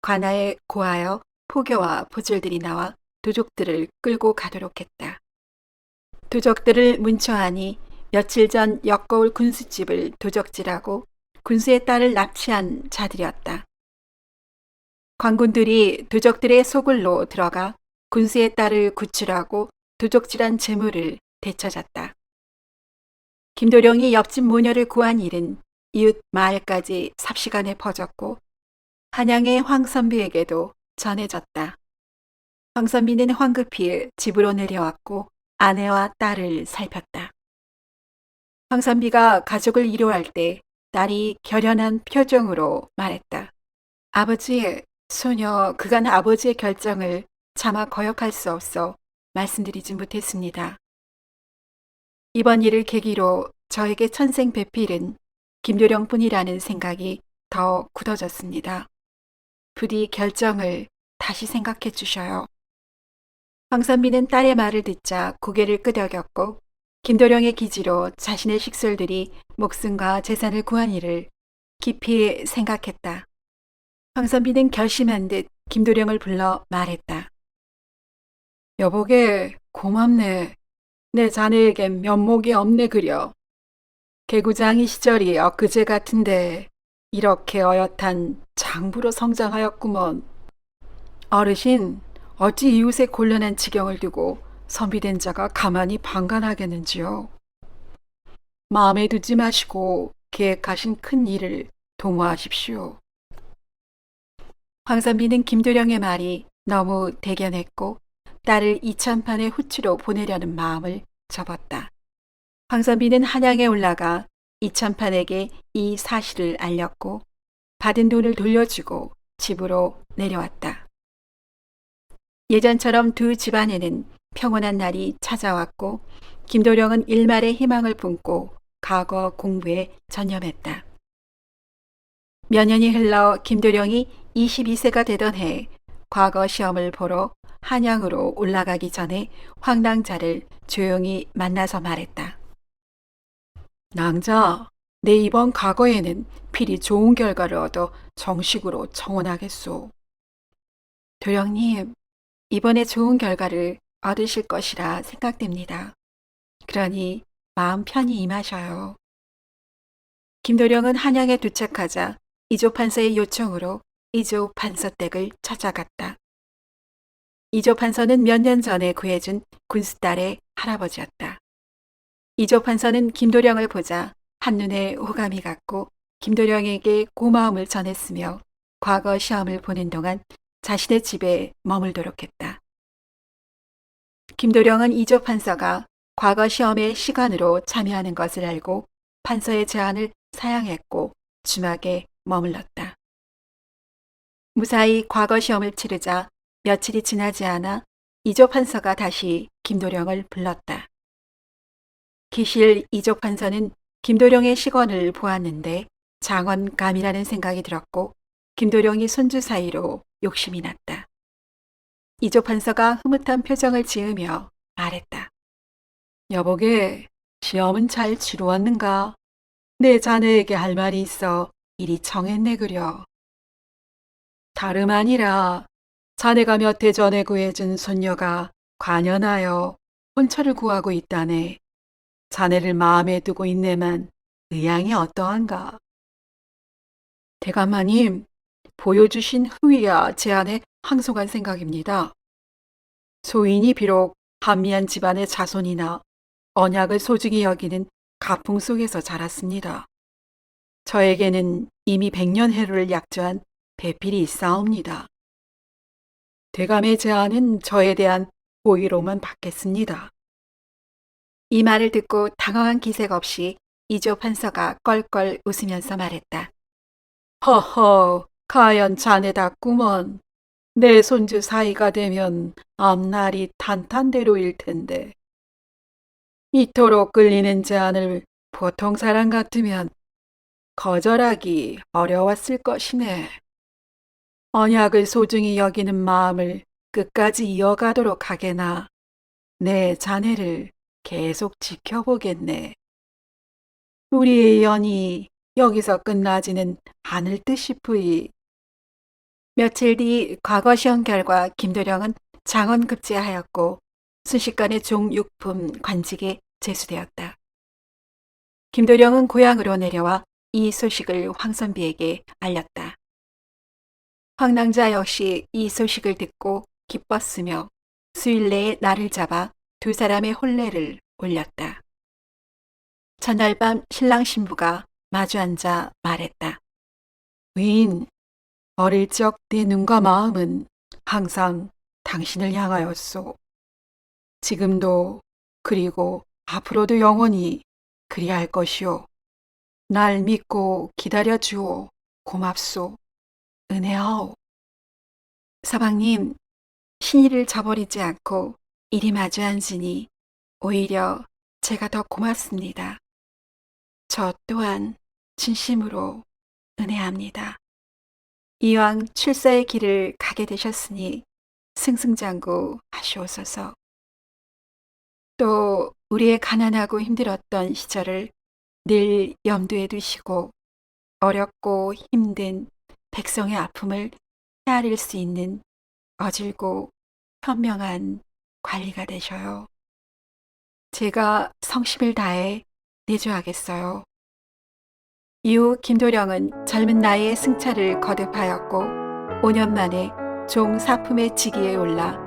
관아에 고하여 포교와 포졸들이 나와 두족들을 끌고 가도록 했다. 두족들을 문초하니 며칠 전 엮어올 군수집을 도적질하고 군수의 딸을 납치한 자들이었다. 관군들이 두족들의 소굴로 들어가 군수의 딸을 구출하고 도적질한 재물을 되찾았다. 김도령이 옆집 모녀를 구한 일은 이웃 마을까지 삽시간에 퍼졌고 한양의 황선비에게도 전해졌다. 황선비는 황급히 집으로 내려왔고 아내와 딸을 살폈다. 황선비가 가족을 위로할 때 딸이 결연한 표정으로 말했다. 아버지, 소녀 그간 아버지의 결정을 차마 거역할 수 없어 말씀드리지 못했습니다. 이번 일을 계기로 저에게 천생배필은 김도령뿐이라는 생각이 더 굳어졌습니다. 부디 결정을 다시 생각해 주셔요. 황선비는 딸의 말을 듣자 고개를 끄덕였고 김도령의 기지로 자신의 식솔들이 목숨과 재산을 구한 일을 깊이 생각했다. 황선비는 결심한 듯 김도령을 불러 말했다. 여보게 고맙네. 내 자네에겐 면목이 없네 그려. 개구장이 시절이 엊그제 같은데 이렇게 어엿한 장부로 성장하였구먼. 어르신, 어찌 이웃의 곤란한 지경을 두고 선비된 자가 가만히 방관하겠는지요. 마음에 두지 마시고 계획하신 큰 일을 도모하십시오. 황선비는 김도령의 말이 너무 대견했고 딸을 이참판의 후치로 보내려는 마음을 접었다. 황선비는 한양에 올라가 이참판에게 이 사실을 알렸고 받은 돈을 돌려주고 집으로 내려왔다. 예전처럼 두 집안에는 평온한 날이 찾아왔고 김도령은 일말의 희망을 품고 과거 공부에 전념했다. 몇 년이 흘러 김도령이 22세가 되던 해 과거 시험을 보러 한양으로 올라가기 전에 황낭자를 조용히 만나서 말했다. 낭자, 내 이번 과거에는 필히 좋은 결과를 얻어 정식으로 청원하겠소. 도령님, 이번에 좋은 결과를 얻으실 것이라 생각됩니다. 그러니 마음 편히 임하셔요. 김도령은 한양에 도착하자 이조 판서의 요청으로 이조 판서댁을 찾아갔다. 이조 판서는 몇 년 전에 구해준 군수딸의 할아버지였다. 이조 판서는 김도령을 보자 한눈에 호감이 갔고 김도령에게 고마움을 전했으며 과거 시험을 보는 동안 자신의 집에 머물도록 했다. 김도령은 이조 판서가 과거 시험에 시간으로 참여하는 것을 알고 판서의 제안을 사양했고 주막에 머물렀다. 무사히 과거 시험을 치르자 며칠이 지나지 않아 이조 판서가 다시 김도령을 불렀다. 기실 이조 판서는 김도령의 시건을 보았는데 장원감이라는 생각이 들었고 김도령이 손주 사이로 욕심이 났다. 이조 판서가 흐뭇한 표정을 지으며 말했다. 여보게, 시험은 잘 치루었는가? 내 자네에게 할 말이 있어 이리 청했네 그려. 다름 아니라 자네가 몇 해 전에 구해준 손녀가 관연하여 혼처를 구하고 있다네. 자네를 마음에 두고 있네만 의향이 어떠한가? 대감마님, 보여주신 후위와 제안에 항속한 생각입니다. 소인이 비록 한미한 집안의 자손이나 언약을 소중히 여기는 가풍 속에서 자랐습니다. 저에게는 이미 100년 해로를 약조한 배필이 있사옵니다. 대감의 제안은 저에 대한 호의로만 받겠습니다. 이 말을 듣고 당황한 기색 없이 이조 판서가 껄껄 웃으면서 말했다. 허허, 가연 자네답구먼. 내 손주 사이가 되면 앞날이 탄탄대로일 텐데. 이토록 끌리는 제안을 보통 사람 같으면 거절하기 어려웠을 것이네. 언약을 소중히 여기는 마음을 끝까지 이어가도록 하게나 내 자네를 계속 지켜보겠네. 우리의 연이 여기서 끝나지는 않을 듯 싶으이. 며칠 뒤 과거 시험 결과 김도령은 장원급제하였고 순식간에 종육품 관직에 제수되었다. 김도령은 고향으로 내려와 이 소식을 황선비에게 알렸다. 황낭자 역시 이 소식을 듣고 기뻤으며 수일 내에 날을 잡아 두 사람의 혼례를 올렸다. 전날 밤 신랑 신부가 마주 앉아 말했다. 위인, 어릴 적 내 눈과 마음은 항상 당신을 향하였소. 지금도 그리고 앞으로도 영원히 그리할 것이오. 날 믿고 기다려주오. 고맙소. 은혜하오. 서방님, 신의를 저버리지 않고 이리 마주 앉으니 오히려 제가 더 고맙습니다. 저 또한 진심으로 은혜합니다. 이왕 출사의 길을 가게 되셨으니 승승장구 하시옵소서. 또 우리의 가난하고 힘들었던 시절을 늘 염두에 두시고 어렵고 힘든 백성의 아픔을 헤아릴 수 있는 어질고 현명한 관리가 되셔요. 제가 성심을 다해 내조하겠어요. 이후 김도령은 젊은 나이에 승차를 거듭하였고 5년 만에 종 사품의 직위에 올라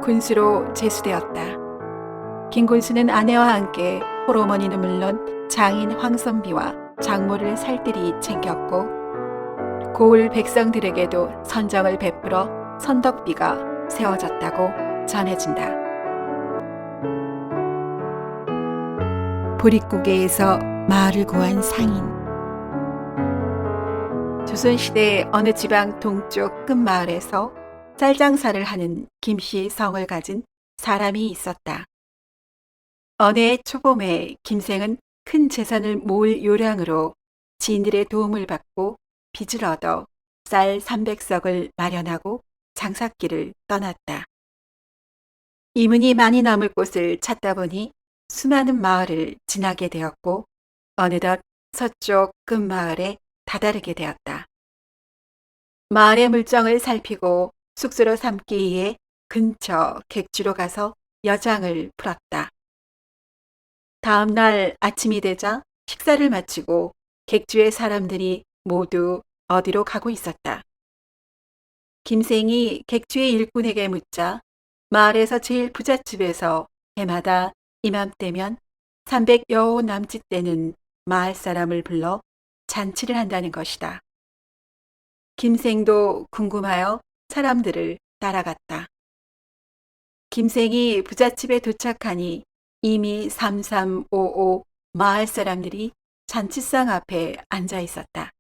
군수로 제수되었다. 김군수는 아내와 함께 홀어머니는 물론 장인 황선비와 장모를 살뜰히 챙겼고 고을 백성들에게도 선정을 베풀어 선덕비가 세워졌다고 전해진다. 보릿고개에서 마을을 구한 상인. 조선시대 어느 지방 동쪽 끝마을에서 쌀장사를 하는 김씨 성을 가진 사람이 있었다. 어느 해 초봄에 김생은 큰 재산을 모을 요량으로 지인들의 도움을 받고 빚을 얻어 쌀 300석을 마련하고 장사길을 떠났다. 이문이 많이 남을 곳을 찾다 보니 수많은 마을을 지나게 되었고 어느덧 서쪽 끝마을에 다다르게 되었다. 마을의 물정을 살피고 숙소로 삼기 위해 근처 객주로 가서 여장을 풀었다. 다음 날 아침이 되자 식사를 마치고 객주의 사람들이 모두 어디로 가고 있었다. 김생이 객주의 일꾼에게 묻자 마을에서 제일 부잣집에서 해마다 이맘때면 300여 남짓 되는 마을 사람을 불러 잔치를 한다는 것이다. 김생도 궁금하여 사람들을 따라갔다. 김생이 부잣집에 도착하니 이미 3355 마을 사람들이 잔치상 앞에 앉아 있었다.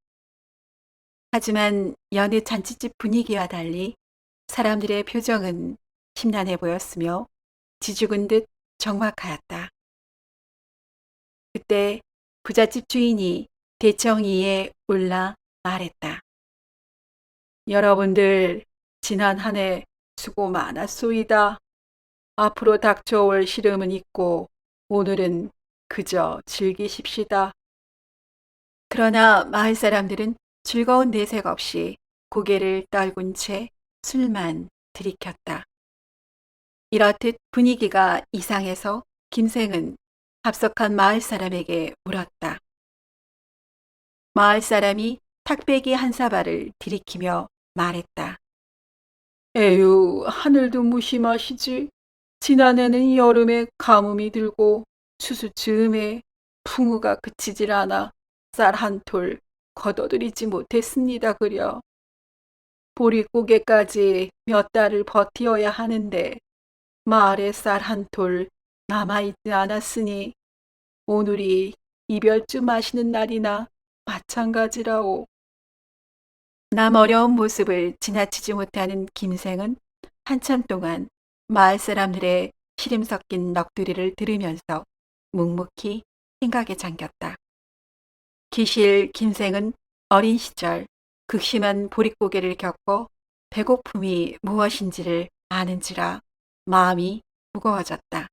하지만 여느 잔치집 분위기와 달리 사람들의 표정은 심란해 보였으며 지죽은 듯 적막하였다. 그때 부잣집 주인이 대청이에 올라 말했다. 여러분들 지난 한 해 수고 많았소이다. 앞으로 닥쳐올 시름은 있고 오늘은 그저 즐기십시다. 그러나 마을 사람들은 즐거운 내색 없이 고개를 떨군 채 술만 들이켰다. 이렇듯 분위기가 이상해서 김생은 합석한 마을 사람에게 물었다. 마을 사람이 탁배기 한 사발을 들이키며 말했다. 에휴, 하늘도 무심하시지. 지난해는 여름에 가뭄이 들고 추수 즈음에 풍우가 그치질 않아 쌀 한 톨 걷어들이지 못했습니다 그려. 보릿고개까지 몇 달을 버티어야 하는데 마을에 쌀 한 톨 남아있지 않았으니 오늘이 이별주 마시는 날이나 마찬가지라오. 남 어려운 모습을 지나치지 못하는 김생은 한참 동안 마을 사람들의 시름 섞인 넋두리를 들으면서 묵묵히 생각에 잠겼다. 기실 김생은 어린 시절 극심한 보릿고개를 겪고 배고픔이 무엇인지를 아는지라 마음이 무거워졌다.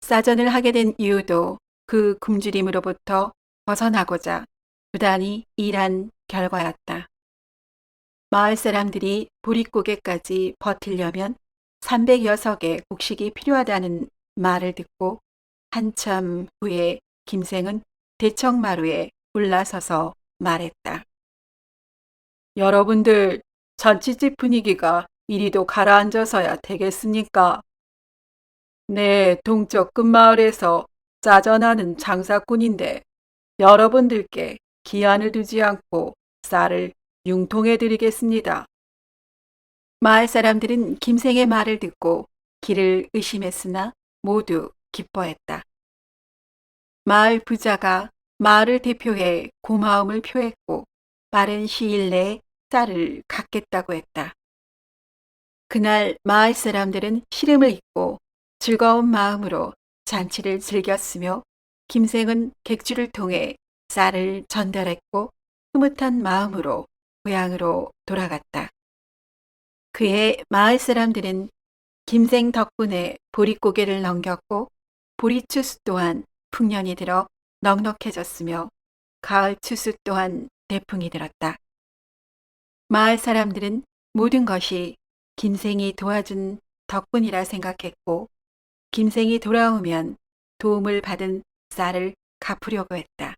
사전을 하게 된 이유도 그 굶주림으로부터 벗어나고자 부단히 일한 결과였다. 마을 사람들이 보릿고개까지 버티려면 306의 곡식이 필요하다는 말을 듣고 한참 후에 김생은 대청마루에 올라서서 말했다. 여러분들 잔치집 분위기가 이리도 가라앉아서야 되겠습니까? 네, 동쪽 끝마을에서 짜전하는 장사꾼인데 여러분들께 기한을 두지 않고 쌀을 융통해 드리겠습니다. 마을 사람들은 김생의 말을 듣고 길을 의심했으나 모두 기뻐했다. 마을 부자가 마을을 대표해 고마움을 표했고 빠른 시일 내에 쌀을 갚겠다고 했다. 그날 마을 사람들은 시름을 잊고 즐거운 마음으로 잔치를 즐겼으며 김생은 객주를 통해 쌀을 전달했고 흐뭇한 마음으로 고향으로 돌아갔다. 그해 마을 사람들은 김생 덕분에 보릿고개를 넘겼고 보릿추수 또한 풍년이 들어 넉넉해졌으며 가을 추수 또한 대풍이 들었다. 마을 사람들은 모든 것이 김생이 도와준 덕분이라 생각했고 김생이 돌아오면 도움을 받은 쌀을 갚으려고 했다.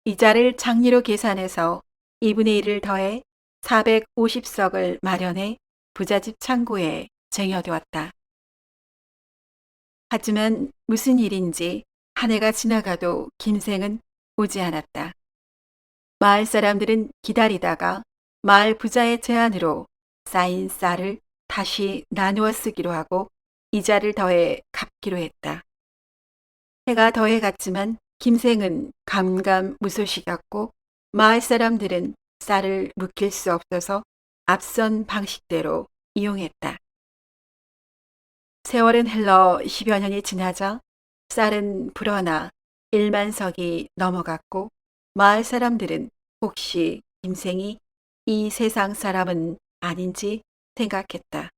이자를 장리로 계산해서 2분의 1을 더해 450석을 마련해 부잣집 창고에 쟁여두었다. 하지만 무슨 일인지 한 해가 지나가도 김생은 오지 않았다. 마을 사람들은 기다리다가 마을 부자의 제안으로 쌓인 쌀을 다시 나누어 쓰기로 하고 이자를 더해 갚기로 했다. 해가 더해갔지만 김생은 감감무소식이었고 마을 사람들은 쌀을 묵힐 수 없어서 앞선 방식대로 이용했다. 세월은 흘러 10여 년이 지나자 쌀은 불어나 1만 석이 넘어갔고 마을 사람들은 혹시 김생이 이 세상 사람은 아닌지 생각했다.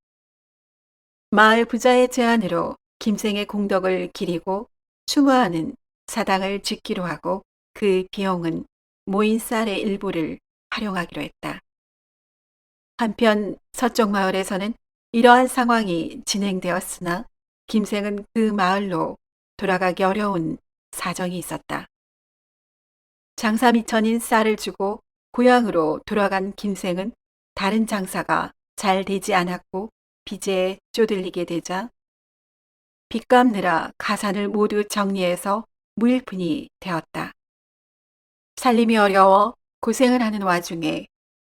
마을 부자의 제안으로 김생의 공덕을 기리고 추모하는 사당을 짓기로 하고 그 비용은 모인 쌀의 일부를 활용하기로 했다. 한편 서쪽 마을에서는 이러한 상황이 진행되었으나 김생은 그 마을로 돌아가기 어려운 사정이 있었다. 장사 미천인 쌀을 주고 고향으로 돌아간 김생은 다른 장사가 잘 되지 않았고 빚에 쪼들리게 되자 빚 갚느라 가산을 모두 정리해서 무일푼이 되었다. 살림이 어려워 고생을 하는 와중에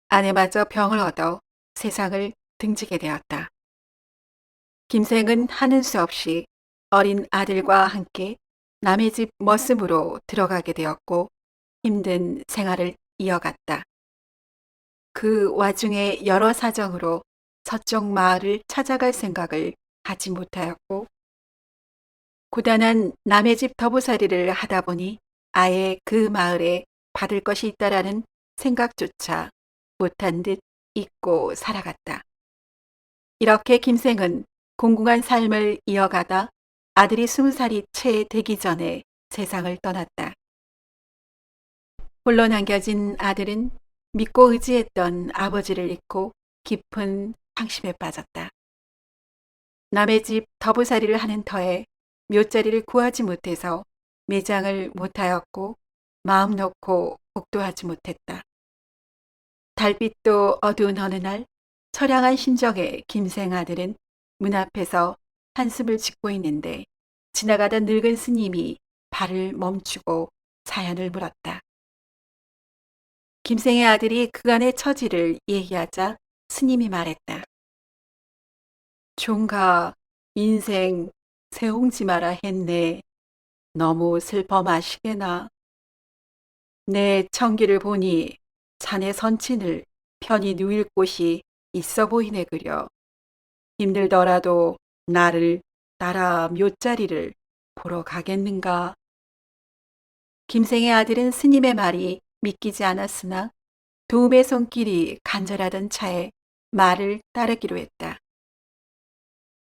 아내마저 병을 얻어 세상을 등지게 되었다. 김생은 하는 수 없이 어린 아들과 함께 남의 집 머슴으로 들어가게 되었고 힘든 생활을 이어갔다. 그 와중에 여러 사정으로 서쪽 마을을 찾아갈 생각을 하지 못하였고 고단한 남의 집 더부살이를 하다 보니 아예 그 마을에 받을 것이 있다라는 생각조차 못한 듯 잊고 살아갔다. 이렇게 김생은 공공한 삶을 이어가다 아들이 20살이 채 되기 전에 세상을 떠났다. 홀로 남겨진 아들은 믿고 의지했던 아버지를 잊고 깊은 상심에 빠졌다. 남의 집 더부살이를 하는 터에 묘자리를 구하지 못해서 매장을 못하였고 마음 놓고 복도하지 못했다. 달빛도 어두운 어느 날 처량한 심정의 김생 아들은 문 앞에서 한숨을 짓고 있는데 지나가던 늙은 스님이 발을 멈추고 사연을 물었다. 김생의 아들이 그간의 처지를 얘기하자 스님이 말했다. 종가 인생 세옹지 마라 했네. 너무 슬퍼 마시게나. 내 청기를 보니 자네 선친을 편히 누일 곳이 있어 보이네 그려. 힘들더라도 나를 따라 묘자리를 보러 가겠는가. 김생의 아들은 스님의 말이 믿기지 않았으나 도움의 손길이 간절하던 차에 말을 따르기로 했다.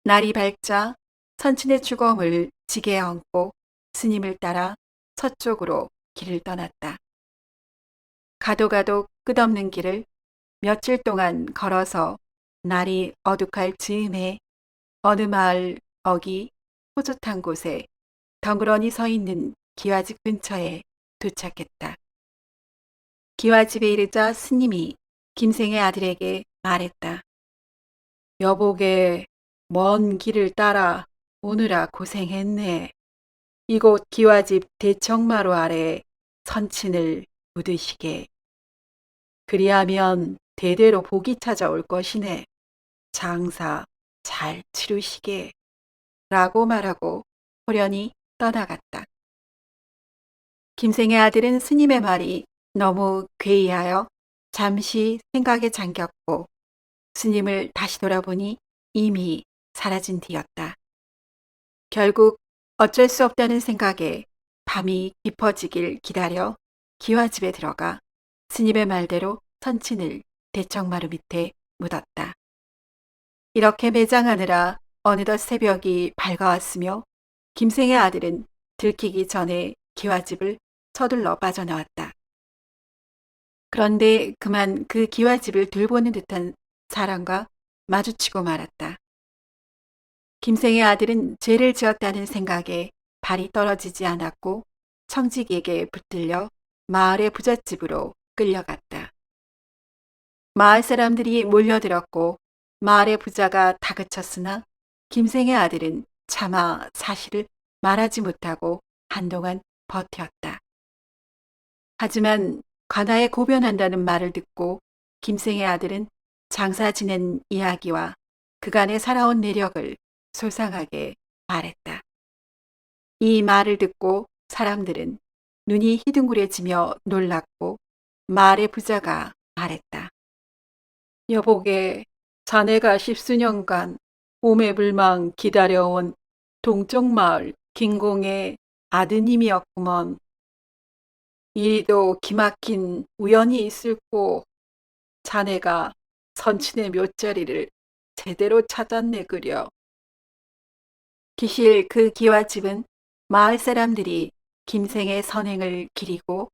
날이 밝자 선친의 주검을 지게에 얹고 스님을 따라 서쪽으로 길을 떠났다. 가도 가도 끝없는 길을 며칠 동안 걸어서 날이 어둑할 즈음에 어느 마을 어기 호젓한 곳에 덩그러니 서 있는 기와집 근처에 도착했다. 기와집에 이르자 스님이 김생의 아들에게 말했다. 여보게 먼 길을 따라 오느라 고생했네. 이곳 기와집 대청마루 아래 선친을 묻으시게. 그리하면 대대로 복이 찾아올 것이네. 장사 잘 치르시게. 라고 말하고 호련히 떠나갔다. 김생의 아들은 스님의 말이 너무 괴이하여 잠시 생각에 잠겼고 스님을 다시 돌아보니 이미 사라진 뒤였다. 결국 어쩔 수 없다는 생각에 밤이 깊어지길 기다려 기와집에 들어가 스님의 말대로 선친을 대청마루 밑에 묻었다. 이렇게 매장하느라 어느덧 새벽이 밝아왔으며 김생의 아들은 들키기 전에 기와집을 서둘러 빠져나왔다. 그런데 그만 그 기와집을 돌보는 듯한 사람과 마주치고 말았다. 김생의 아들은 죄를 지었다는 생각에 발이 떨어지지 않았고 청직에게 붙들려 마을의 부잣집으로 끌려갔다. 마을 사람들이 몰려들었고 마을의 부자가 다그쳤으나 김생의 아들은 차마 사실을 말하지 못하고 한동안 버텼다. 하지만 관아에 고변한다는 말을 듣고 김생의 아들은 장사 지낸 이야기와 그간에 살아온 내력을 소상하게 말했다. 이 말을 듣고 사람들은 눈이 희둥그레지며 놀랐고 마을의 부자가 말했다. 여보게, 자네가 십수년간 오매불망 기다려온 동쪽마을 김공의 아드님이었구먼. 이리도 기막힌 우연이 있을꼬. 자네가 선친의 묘자리를 제대로 찾았네 그려. 기실 그 기와집은 마을 사람들이 김생의 선행을 기리고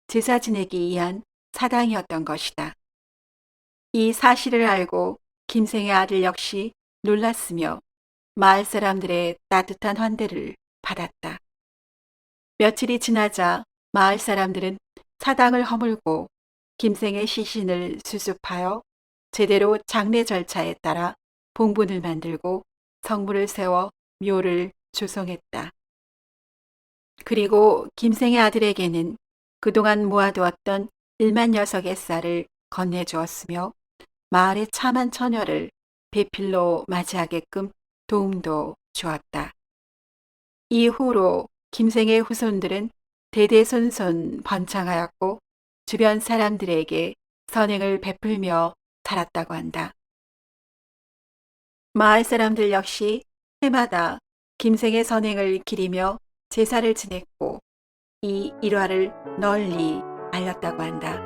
제사 지내기 위한 사당이었던 것이다. 이 사실을 알고 김생의 아들 역시 놀랐으며 마을 사람들의 따뜻한 환대를 받았다. 며칠이 지나자 마을 사람들은 사당을 허물고 김생의 시신을 수습하여 제대로 장례 절차에 따라 봉분을 만들고 성물을 세워 묘를 조성했다. 그리고 김생의 아들에게는 그동안 모아두었던 1만 녀석의 쌀을 건네주었으며 마을의 참한 처녀를 배필로 맞이하게끔 도움도 주었다. 이후로 김생의 후손들은 대대손손 번창하였고 주변 사람들에게 선행을 베풀며 살았다고 한다. 마을 사람들 역시 해마다 김생의 선행을 기리며 제사를 지냈고 이 일화를 널리 알렸다고 한다.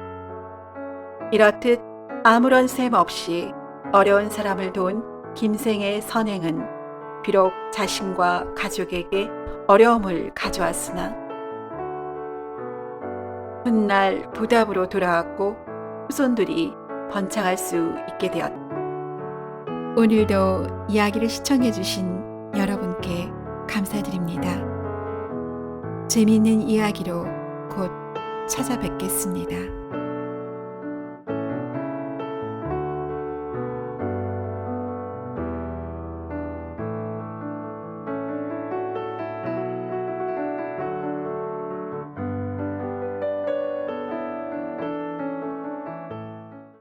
이렇듯 아무런 셈 없이 어려운 사람을 도운 김생의 선행은 비록 자신과 가족에게 어려움을 가져왔으나 훗날 부답으로 돌아왔고 후손들이 번창할 수 있게 되었다. 오늘도 이야기를 시청해 주신 여러분께 감사드립니다. 재미있는 이야기로 곧 찾아뵙겠습니다.